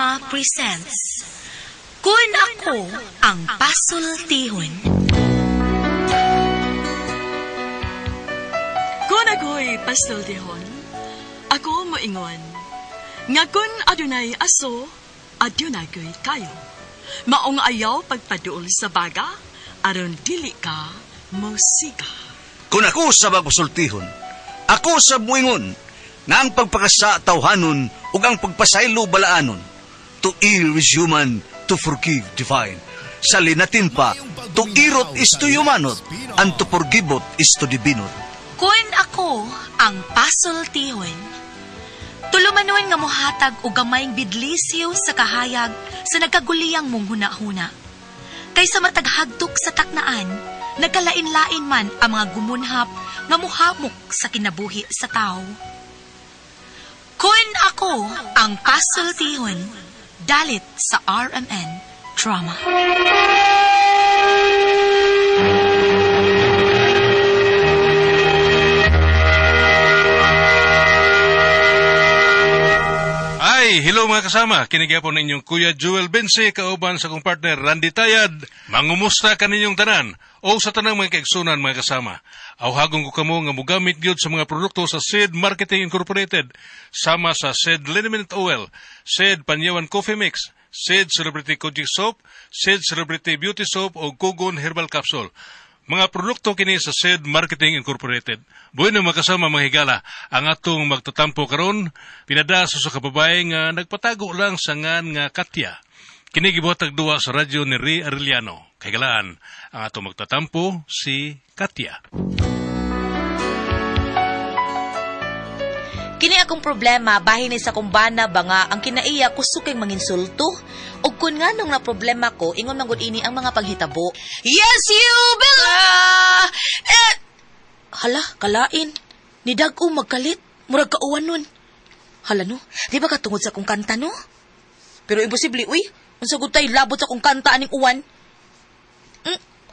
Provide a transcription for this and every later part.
Drama presents Kun Ako Ang Pasultihon. Kun ako'y pasultihon, ako moingon. Nga kun adunay aso, adunay ko'y kayo. Maong ayaw pagpaduol sa baga, aron dili ka musika. Kung ako sa magpasultihon, ako sa muingon, nga ang pagpakasa tawhanon ug ang pagpasaylo balaanon. To err is human, to forgive divine. Sa linatin pa, to irot is to humanot, and to forgivot is to divinot. Kun Ako Ang Pasultihon. Tulumanon nga mohatag og gamayng bidlisyo sa kahayag sa nagkaguliyang mong huna-huna. Kaysa mataghagtok sa taknaan, nagkalain-lain man ang mga gumunhap nga muhamok sa kinabuhi sa tao. Kun Ako Ang Pasultihon, dalit sa RMN Drama. Ay, hello mga kasama. Kinigyapon ninyong Kuya Joel Bense, kauban sa kong partner Randy Tayad. Mangumusta ka ninyong tanan o sa tanang mga kaigsunan mga kasama. Awhagong ko kamo nga mugamit gyud sa mga produkto sa SED Marketing Incorporated, sama sa SED Liniment Oil, SED Panyawan Coffee Mix, SED Celebrity Kojic Soap, SED Celebrity Beauty Soap o Kugon Herbal Capsule. Mga produkto kini sa SED Marketing Incorporated. Bueno mga kasama mga higala, ang atong magtatampo karon pinadaso sa kababae nga nagpatago lang sa ngan nga Katya. Kini gibuhatag duwa sa radyo ni Ray Arellano. Kagalaan, ang atong magtatampo si Katya. Kini akong problema bahin ni sa kumbana ba nga ang kinaiya ko sukeng manginsulto o kun nga nung na problema ko ingon manggod ini ang mga paghitabo. Yes you will. Hala, kalain. Ni dag-o magkalit, murag kauwan nun. Hala no, di ba katungod sa akong kanta no? Pero imposible uy, unsa gud tay labot sa akong kanta aning uwan.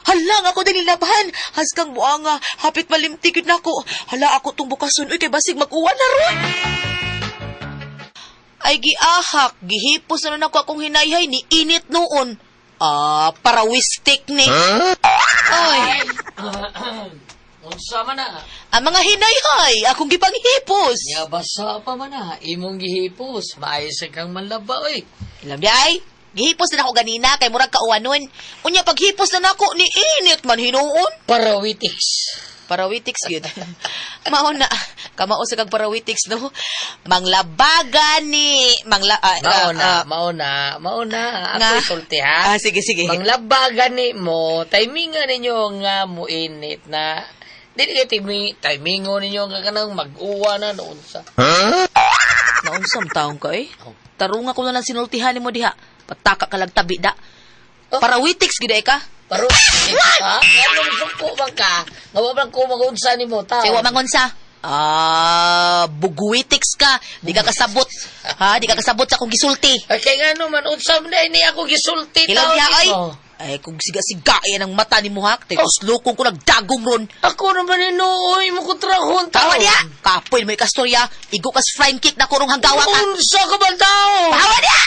Hala nga ako din nilabahan. Haskang buanga. Hapit malimtikid na ako. Hala ako tong bukason. Uy, kay basig mag-uwan na ron. Ay, giahak. Gihipos na nun ako akong hinayhay ni init noon. Parawistik ni. Ay. Unsa man na? Ang mga hinayhay. Akong gipanghipos. Ya basa pa man na. Imong gihipos. Maayos kang manlaba, oy. Ilam di ay. Gihipos na ako ganina kay murag kauwanon. Unya paghipos na nako ni init man hinuon. Parawitics. Parawitics yun. Mao na. Kamao sa kag parawitics no. Manglabagan ni Mauna. Ako sulti ha. Sige. Manglabagan ni mo. Timingan ninyo nga mo init na. Dili kay timingon ninyo nga kanang mag-uwa na noon sa. Naunsam taong ka eh. Tarunga ko na lang sinultihan ni mo diha. Pataka ka lang tabi da. Parawitics gid ka. Parawitics ha? Anong suko man ka? Ngawabang ko mag-unsa ni mo tao. Siwa mangonsa. Buguitics ka. Di ka kasabot. Ha, di ka kasabot sa akong gisulti. Ay, kaya nga naman, unsam na ini ako gisulti. Ilang diha ay? Ay, kung siga-sigayan ang mata ni mo ha, teguslukong ko nagdagong ron. Ako naman inuoy mo kontrahon tao. Tawa niya! Kapoy mo ikastorya, igo kas flying kick na kurong hanggawa ka. Unsa ka ba tao? Tawa niya!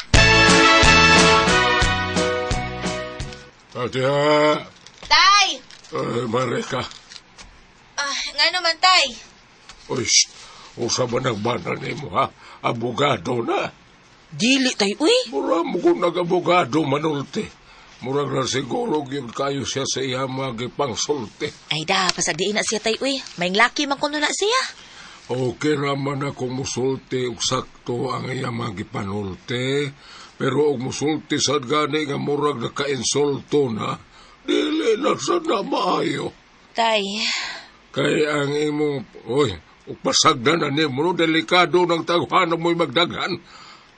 Katya! Tay! Marika. Nga naman, tay. Uy, usa ba nagbana ni mo ha? Abogado na. Dili, tay, uy. Mura mo kung nag-abogado manulti. Murag na siguro yun kayo siya sa iya magipang sulti. Ay da, pasagdiin na siya, tay, uy. May laki man kuno na siya. Okay raman ako musulti ug sakto ang iya magipanulti. Pero og musulti sad gani nga murag naka-insulto na, dili na sad na maayo. Tay. Kay ang imong, ug pasagdan na nimo, no, delikado ng taghanan mo'y magdaghan.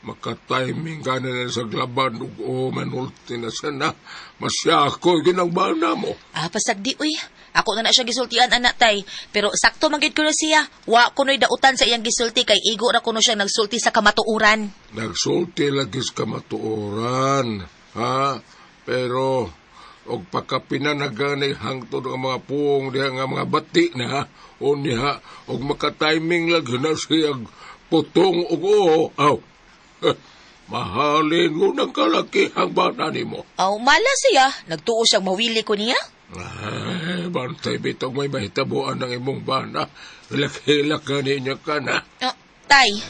Makatiming ka na sa glaban ug manulti na sana. Masyako ginangbana mo. Pasagdi, uy. Ako na siya gisultian, anak, tay. Pero sakto magid ko na siya. Wa kuno'y dautan sa iyang gisulti kay igo na kuno siya nagsulti sa kamatuuran. Nagsulti lagi sa kamatuuran. Ha? Pero, og pagkapinanaganay hangtod ang mga puong diha nga mga bati na, o niya, og makatiming lagi na siyang putong og Mahalin mo ng kalakihang bana ni mo. Aw, mala siya. Nagtuo siyang mawili ko niya. Bantay bitong may mahitabuan ng imong bana. Hilak-hilak ka niya ka na. Tay.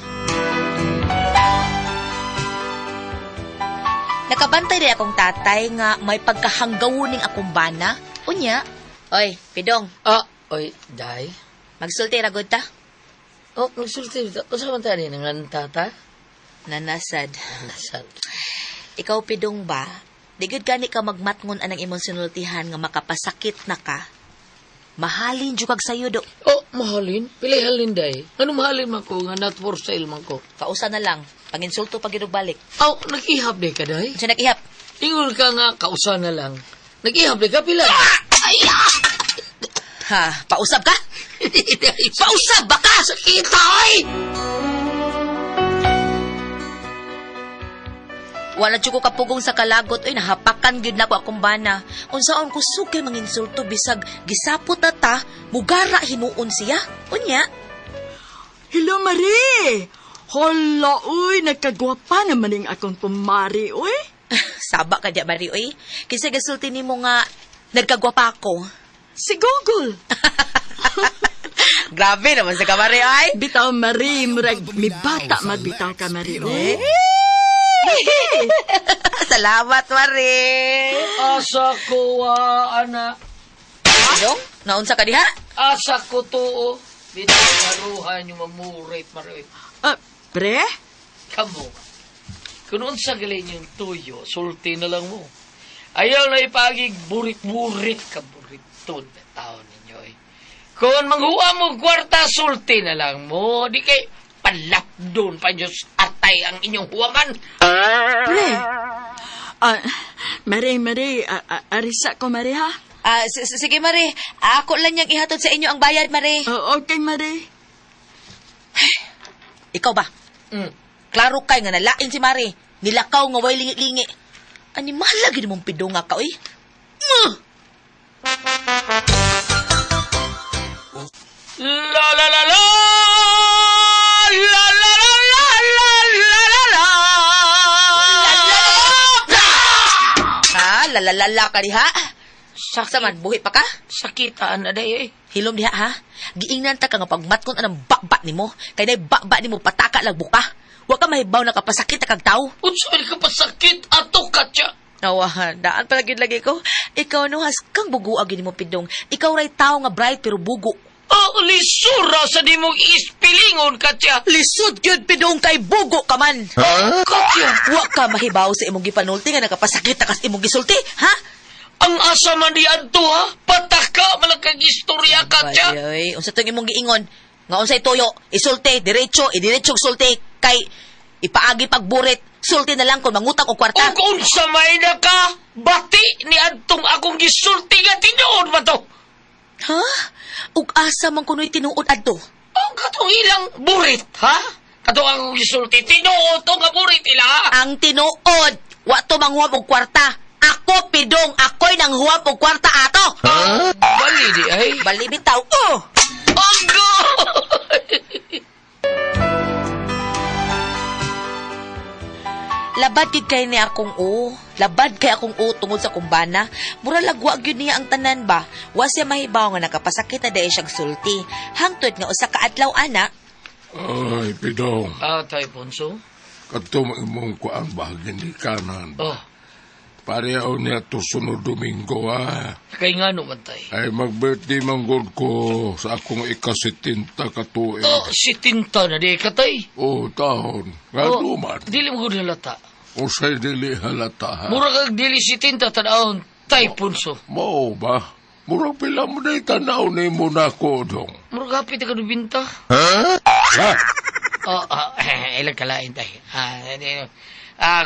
Nakabantay rin akong tatay nga may pagkahanggawuning akong bana. Unya. Oy, Pidong. Oy, day. Magsulti ragod ta. Nagsulti. O sa man tani ng tata? Nanasad. Nasad. Ikaw, Pidong ba? Di gud gani ka magmatngon anang imong sinultihan nga makapasakit na ka. Mahalin jud kag sayo do. Mahalin? Pilay halin, day. Ano mahalin man ko nga not for sale man ko? Kausa na lang. Panginsulto pag balik. Nag-ihap day ka, day? Sa nag-ihap. Ingol ka nga, kausa na lang. Nag-ihap day ka, pilay. Ha, pausab ka? Pausab ba ka? Sakit, ay! Wala jud ko kapugong sa kalagot. Oy, nahapakan gyud nako akong bana. Unsaon ko sugay manginsulto bisag gisapot na ta, mugara hinuon siya. Unya. Hello, Marie! Hala, uy, nagkagwapa naman yung akong kumari, uy. Saba ka diya, Mari, oy. Kinsa gasulti nimo nga nagkagwapa ko. Si Google. Grabe naman sa kamari, ay. Bitaw, Marie, murag, may bata magbitaw ka, Marie, uy. Salamat, Mari. Asa ko, anak. Pidong, naunsa ka diha? Asa ko to, binaruhan yung mamurit, marit. Pre? Kamo, kung unsa galing yung tuyo, sulti na lang mo. Ayaw na ipagig burit-burit ka buritod na tao ninyo eh. Kung manghuwa mo kwarta, sulti na lang mo. Di kay palapdon pa Diyos atay ang inyong huwaman. Pre? Marie, arisa ko, Marie, ha? Sige, Mari. Ako lang niyang ihatod sa inyo ang bayad, Mari. Okay, Marie. Ikaw ba? Klaro kay nga nalain si Mari. Nilakaw nga way lingi-lingi. Ani malagi mong pidong nga ka, oy. La la la la la la la la la la la Ha? Lalalala ka diha? Saksa man, buhi pa ka? sakitaan na day eh. Hilom diha, ha? Giingnan ta ka nga pagmatkon anang baba ni mo. Kay na baba ni mo pataka lang buka. Wa ka mahibaw na kapasakit na kag tao. Unsa man ka pasakit ato katya. Nawa, daan palagi lagi ko. Ikaw no, has kang bugu agi ni mo pidong. Ikaw ray tao nga bright pero bugo. Lisura sa di mong ispilingon katya. Lisod yun pidong kay bugo ka man. Katya. Wa ka mahibaw sa imong gipanulti nga nakapasakit na kas imong gisulti, ha? Ang asa man di adto ha. Pataka malakang istorya katya. Ay, unsa tong imong giingon? Nga unsay toyo, isulti, idiretso sulti kay ipaagi pagburit. Sulti na lang kung mangutang o kwarta. O kung sa may na ka, bati ni adtong akong gisulti nga tinuod ba to? Ha? Ug asa man kuno'y tinuod adto? Ang katong ilang burit, ha? Katong akong gisulti, tinuod to nga burit ila, ha? Ang tinuod, wa to manghuwam og kwarta. Ako pidong, ako'y nanghuwam og kwarta ato. Bali di ay. Bali bitaw. Anggo! Labad gid kay ni akong Labad kay akong tungod sa kumbana. Mura lagwa gyud niya ang tanan ba. Wa siya mahibaw nga nakapasakit na dahil siyang sulti. Hangtod nga usa ka adlaw ana. Ay, Pidong. Tay Ponso? Kato imong kuang bahagin di kanan. Pareho niya to sunod Domingo, ha? Kay nga naman, tay. Ay, mag-birthday manggod ko sa akong ikasitinta katuig. Si Tinta na di ka, tay. Taon. Nga duman. Dili mo gud halata. O sa'y dili halata, ha? Mura kag dili si Tinta tanaon, tay Ponso. Mao ba? Murag pila mo na itanaw ni mo na ko, dong. Mura kapit ka binta. Ha? Ilang kalain, tay.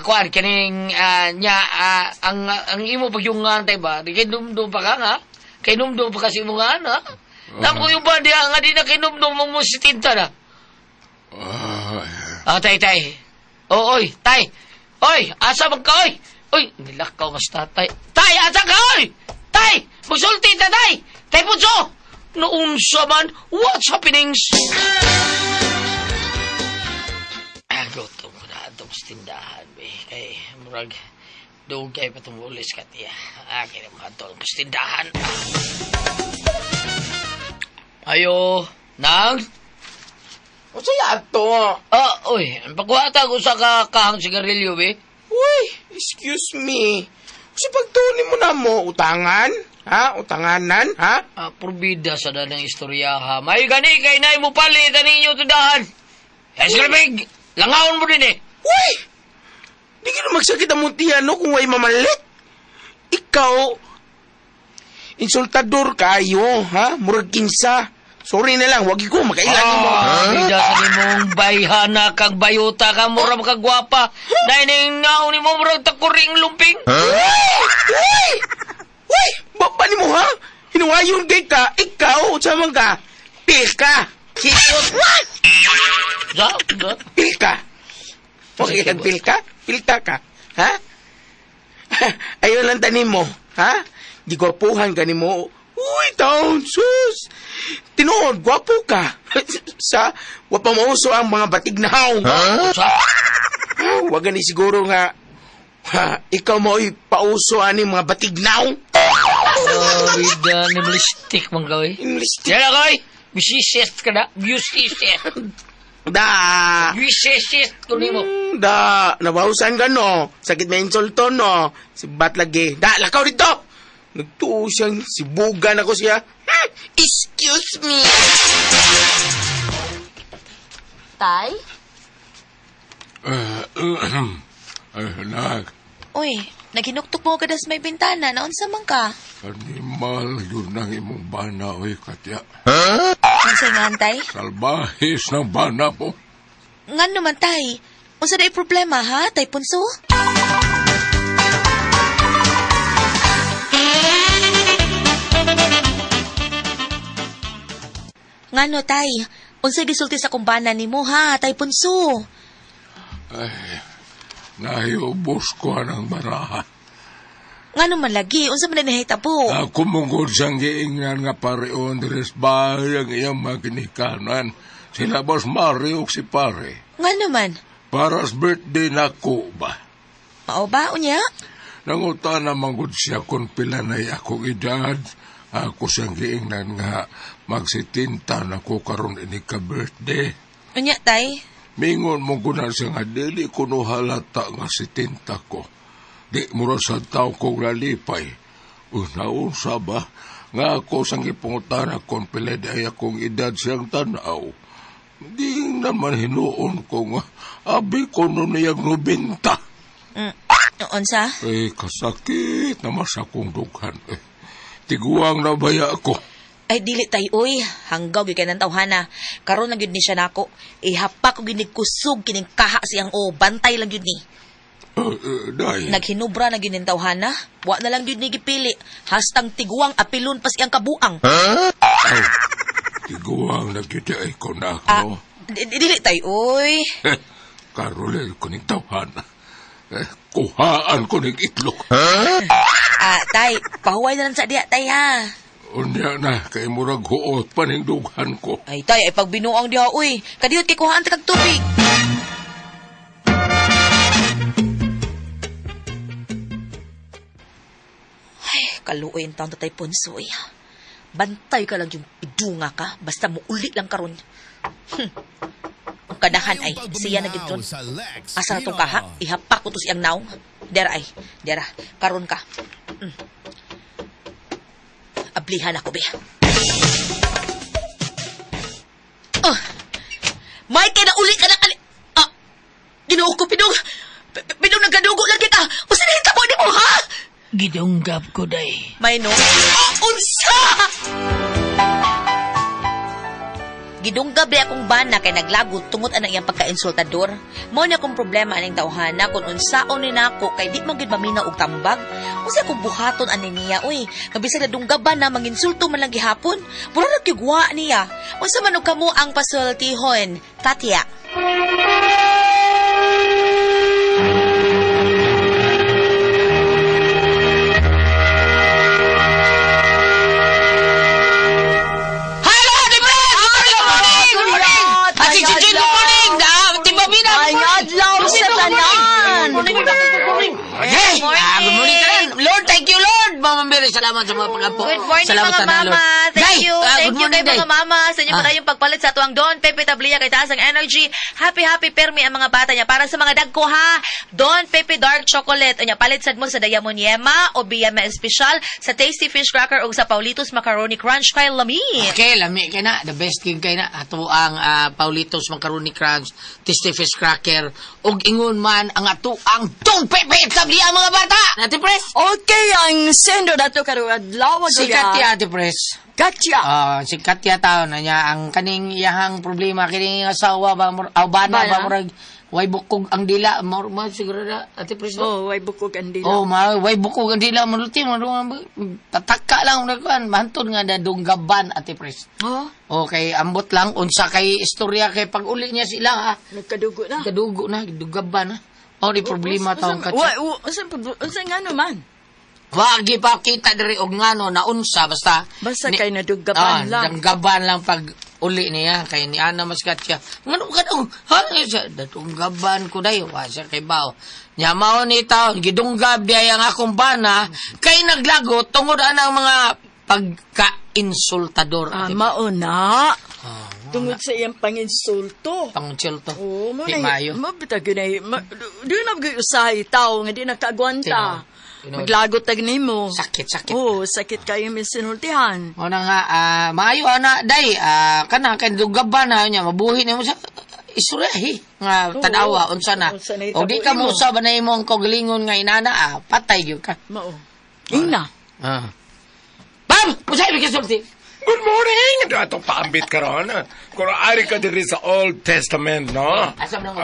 Kuan kaning ang imo pag yung antay ba di kay numdum pa ka nga kay numdum pa kasi mo nga na namo yung ba nga di na kay numdum mo si Tinta na tay oy tay oy asa man ka oy nilakaw mas tatay asa ka oy tay magsulti ta tay Punso noon sa man what's happening. Gutom ko na atong sa tindahan, be. Kay, murag, dugay pa tumulis ka, tiya. Akin ang matol sa tindahan. Ayo, nang? O saya ato? Uy, pagkuhata ko sa kahang sigarilyo, be. Uy, excuse me. Kasi pagtunin mo na mo, utangan? Ha? Utanganan? Ha? Probida sa danang istorya, ha. May gani, kay na mo palitan ninyo tindahan. Ay, Skalbig, langawon mo din eh. Uy! Di ka na magsakit ang muntihan, no, kung may mamalit. Ikaw, insultador kayo, ha? Murag kinsa. Sorry na lang, wag ko makailangan mo. Bida sa nimong bayhana kag bayuta ka, mura makagwapa. Dahil na naon ni mo, murag takuring lumping. Uy! Uy! Baba ni mo, ha? Hinuwayon kay ka, ikaw, sama ka. Pil ka. What? Pil ka. Okay lang, pil ka? Pilta ka. Ha? Ayun lang tanim mo. Ha? Gigwapuhan ka ni mo. Uy, taon, sus! Tinood, gwapo ka. Sa, wapamauso ang mga batignaw. Wag ni siguro nga, ikaw mo ipauso ani mga batignaw. Bida, nimlistik mong gawin. Nimlistik. Yan ako eh. Bisisit ka na. Bisisit. Bisisit ko ni mo. Nabahusan ka no. Sakit may insulto no. Sibat lagi. Lakaw dito. Nagtuo siyang sibugan ako siya. Excuse me. Tay? Anak, Uy, naginuktok mo kadas may bintana. Naunsa man ka? animal yun ang imong bana, oy, Katya. Unsa nga, tay? Salbahis ng bana po. Nga naman, tay. Unsa na problema, ha? Tay Punso? Nga no, tay. Unsa gisulti sa kumbana ni mo, ha? Tay Punso. Nahiubos ko ang baraha. Nga naman lagi. Unsa man na nahita po? Ako mungod siyang giingnan nga pareon deres bahay ang iyang makinikanan. Sila Boss Mario si pare. Nga naman. Para sa birthday na ko ba? Mao ba, unya? Nangutan naman gud siya kung pila na akong edad. Ako siyang giingnan nga magsitinta na ko karon ini ka birthday. Unya, tay? Mingon mo ko na siya nga dili ko no halata nga sitinta ko. Di mura sa tao kong lalipay. Una-unsa ba? Nga ako sang ipungutan akong piladay akong edad siyang tanaw. Di naman hinuon ko nga abi ko no niyang 90. Unsa? Kasakit naman sa kong dughan. Tiguang na baya ako. Ay, dili tay, uy. Hanggaw gyud kay nang tawhana. Karon lang gyud ni siya nako. Ihapak ko ginig kusog kining kaha siyang bantay lang gyud ni. Day. Naghinubra na gyud ning tawhana. Wa na lang gyud ni gipili. Hastang tiguang apilon pa siyang kabuang. Tiguang na kita ay ko na ako. Dili tay, uy. Karolay ko ning tawhana. Kuhaan ko ning itlog. Tay, pahuway na lang sa diya, tay, ha. Unya na, kay murag huot pa ning dughan ko. Ay, tay, ay pagbinuang diha, uy. Kadiyot kay kuhaan ta kag tubig. Ay, kaluoy ang taon tatay Punso, eh. Bantay ka lang yung idunga ka, basta mo uli lang karon. Ang kadahan ay, siya na gitron. Asa na itong kaha, ihapak ko to siyang naong. Dera, karon ka. Ablihan ako, be. Mike, kaya na uli ka na Ginoo ko, Pinong. Pinong nagadugo lang kita. O sinahin mo ni mo, ha? Gidunggap ko, day. May no? Unsa! Gidunggab di akong bana kay naglagot tungod anang iyang pagka-insultador. Mao na akong problema aning tawhana kung unsaon ni nako kay di man gid maminaw og tambag. Unsa akong buhaton ani niya, uy. Kabisag na dunggaban na manginsulto man lang gihapon. Puro ra kigwa niya. Unsa man og kamo ang pasultihon, Katya? good morning tanan. Lord, thank you Lord. Mama Mary, salamat sa mga pag-apo. Good morning salamat mga tanan, Lord. mama. Thank Day, you. good Thank you morning, kay Day. mga mama sa inyo Ah. yung pagpalit sa tuwang Don Pepe Tablia kay taas ang energy. Happy permi ang mga bata niya. Para sa mga dagko ha, Don Pepe Dark Chocolate. Anya palit sad mo sa Diamond Yema o Biyema Espesyal, sa Tasty Fish Cracker o sa Paulitos Macaroni Crunch kay Lami. Okay, lami kay na. The best king kay na. Ato ang Paulitos Macaroni Crunch, Tasty Fish Cracker, ug ingon man ang ato ang Don Pepe Tablia mga bata. Ate Pres. Okay, ang sendo dato karo adlaw Si Katya, Ate Pres. Katya. Si Katya taon na niya ang kaning iyahang problema kining asawa ba bana ba murag way bukog ang dila mo siguro na Ate Pres. Oh, way bukog ang dila. Oh, way bukog ang dila mo ulti mo tataka lang na kuan mahantod nga na dunggaban Ate Pres. Oh, Okay, ambot lang unsa kay istorya kay pag uli niya sila ha. nagkadugo na. Kadugo na dunggaban ha. Oh, di problema taong Katya. Unsa nga naman? Wagi pa kita diri og ngano na unsa basta Kay naduggapan lang. Danggaban lang pag uli niya kay ni Ana maskat siya. Ngano kadong siya datunggaban ko dayo wa siya kay bao. Nya mao ni taon gidunggab diay ang akong bana kay naglagot tungod anang mga pagka-insultador. Mauna. Tungod sa iyang panginsulto. Pangsulto. Oh, mo Di na maayo. mabitag ginay. Di na usahay tao nga di nakagwanta. Tino. Maglagot tag nimo. Sakit. Oh, sakit kayo may sinultihan. O na nga, maayo ana, day, kana, kay dunggaban na niya, mabuhi na mo sa isurahi, nga tanawa, unsa na. Unsa na O di ka mo itabuhi mo. usab na imong kagalingon nga inana, patay gyud ka. Mao. Ina. Bam! Pusay mi kisulti. Good morning! Ito paambit ka ron. Kung ari ka diri sa Old Testament, no? Asam nang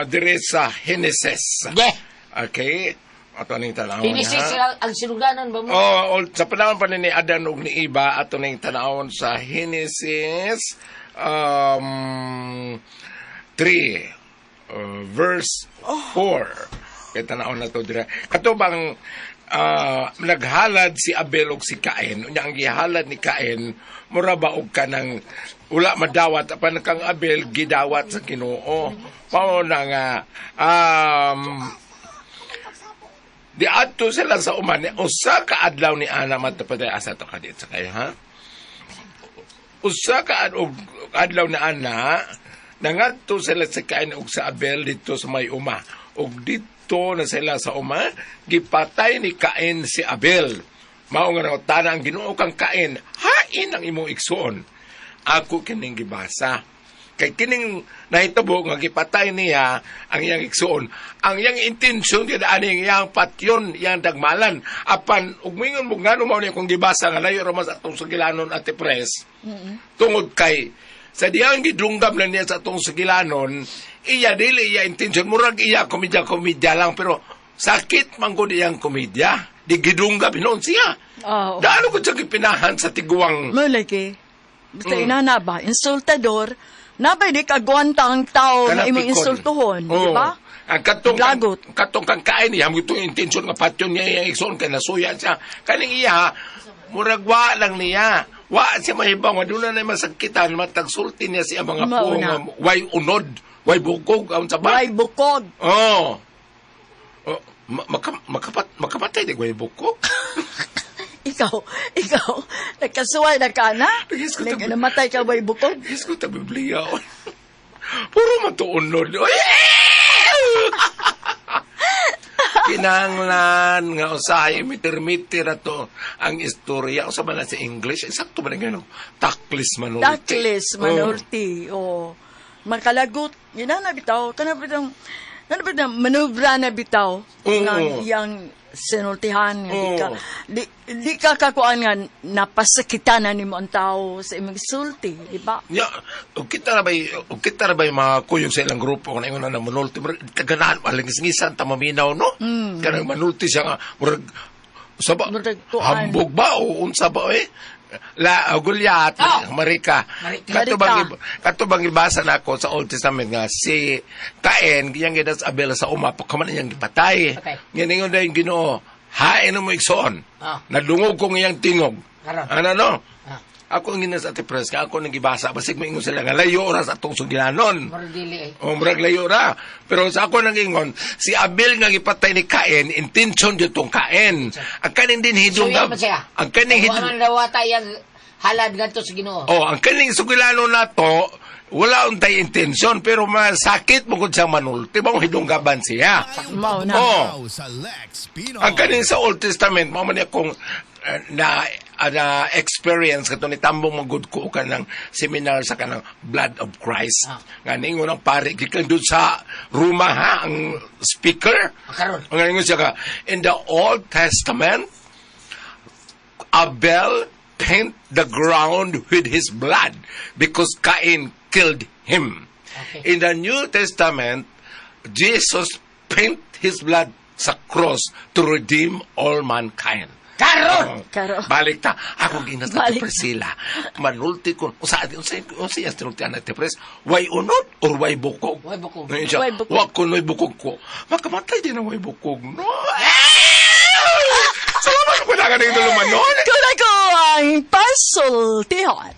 Diri sa Genesis. Yeah. Okay? Ato ning tanawon Pinisis ang sinuganan ba mo? sa panahon pa ni Adan ug ni Iba, ato ning tanawon sa Genesis 3 verse 4. Kaya tanawon na to dira. Katubang naghalad si Abel ug si Cain. Unya ang gihalad ni Cain mura ba og kanang wala madawat apan kang Abel gidawat sa Ginoo. Mao na nga di ato sila sa uman usa ka adlaw ni Ana matapaday asa to kadit sa kayo ha. Usa ka adlaw ni Ana nangadto sila sa Cain ug sa Abel dito sa may uma ug dito na sila sa uma gipatay ni Cain si Abel. Mao nga tanang Ginoo kang Cain, hain ang imong igsoon. Ako kining gibasa. Kay kining nahitabo nga gipatay niya ang iyang igsoon. Ang iyang intensyon gyud ani iyang patyon, iyang dagmalan. Apan ug mingon mo ngano mao ni kung gibasa nga layo ra mas atong sugilanon Ate Pres. Tungod kay sa diyang gidunggam na niya sa atong sugilanon, iya dili iya intensyon murag iya komedya lang pero sakit man gud iyang komedya. Di gidunggam noon siya. Oh. Daano ko siya gipinahan sa tiguang Malaki. Basta inana ba, insultador, nabay di kagwanta ang tao na imong insultuhon, di ba? Ang Lagot. katong kang kain niya, mo itong intensyon nga patyon niya yung ikson, kaya nasuya siya. Kaning iya, muragwa lang niya. Wa siya mahibang, waduna na masakitan, matagsulti niya siya mga po, Mauna. nga way unod, way bukog, ang sabay. Way bukog. Oo. Makapatay, di way bukog. Ikaw, nagkasuway na ka na? Yes, ko Namatay ka way bukog? Yes, ko ta Biblia. Puro matuunod. Kinanglan nga usahay mitir-mitir ato ang istorya. Usa man na sa English, sakto ba na gano'n? Taklis manulti. Taklis, manurti. O, makalagot. Yan na bitaw. Kanabitang manubra na bitaw. Ng iyang sinultihan. Di ka kakuan nga napasakitan na ni mo ang tao sa imong sulti. Di ba? Ya, o kita na ba yung mga kuyog sa ilang grupo kung ingon na manulti. Kaganahan, malingis-ngisan, tamaminaw, no? Kanang manulti siya nga, saba, Murag tuan. hambog ba o unsa ba eh? Gulyat, Marika. Katubang ibasa na ako sa Old Testament nga si Cain, giyang gidas Abel sa uma, pagkaman niyang gipatay. Okay. Ngayon na yung Ginoo, hain mo iksoon. Nadungog ko ngayang tingog. Karon. Ano no? Ako ang ginas Ate Pres, nga ako nagibasa, basig maingon sila nga layo ra sa atong sugilanon. Mardili O, murag layo ra. Pero sa ako nag-ingon, si Abel nga gipatay ni Cain, intention yun tong Cain. Ang kaning din hidong Suya man siya. ang kaning hidong, Waman dawata yung halad ganto sa Ginoo. ang kaning sugilanon na to, wala untay intention, pero masakit mo kung siya manulti, bang hidunggaban siya. Mao na. Oh. Ang kaning sa Old Testament, mo man akong na experience kato ni tambong magud ko ka ng seminar sa kanang Blood of Christ. Nga ningon ang pare gikan doon sa Roma ha ang speaker. Karon. Ang ningon siya ka in the Old Testament Abel paint the ground with his blood because Cain killed him. Okay. In the New Testament Jesus paint his blood sa cross to redeem all mankind. Karon. Balik ta. Ako ginas na Balik. Priscilla. Manulti ko. Usa yung tinultian na Pres. Way unod or way bukog? Way bukog. Ngayon siya, Way bukog. wag ko way bukog ko. Makamatay din ang way bukog. No? Salamat ko na ka na yung lumanon. Kuna ko ang pasultihon.